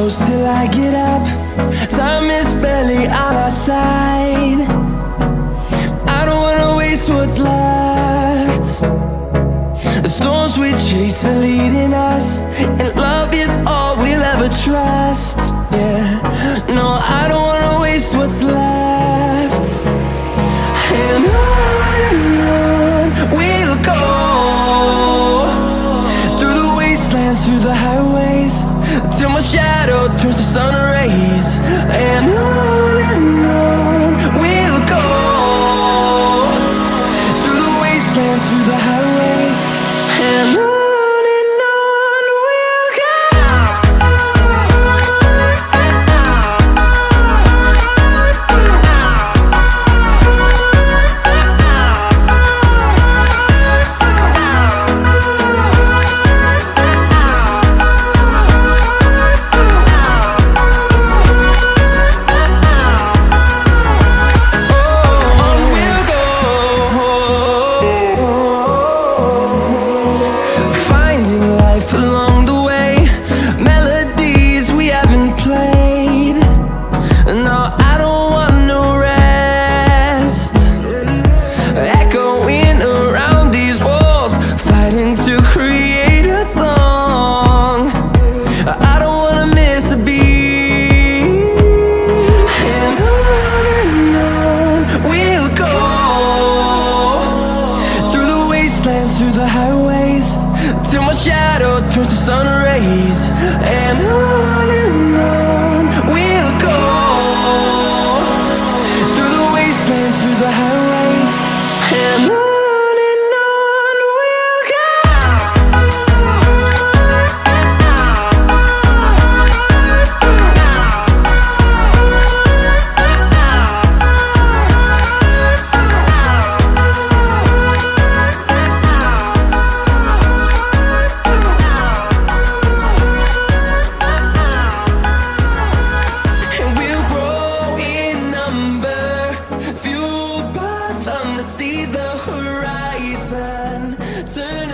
close till I get up. Time is barely on our side. I don't wanna waste what's left. The storms we chase are leading us, and love is all we'll ever trust. Yeah, no, I don't wanna waste what's left. And on we'll go, through the wastelands, through the highways, till my shadow turns to sun rays. And on we'll go, through the wastelands, through the highways, and on we'll go. Along the way, melodies we haven't played. No, I don't want no rest. Echoing around these walls, fighting to create a song. I don't wanna miss a beat. And on we'll go, through the wastelands, through the highways, till my shadow turns to sun rays. And on we'll go, through the wastelands, through the highways, and on we'll go. Fueled by them to see the horizon, turn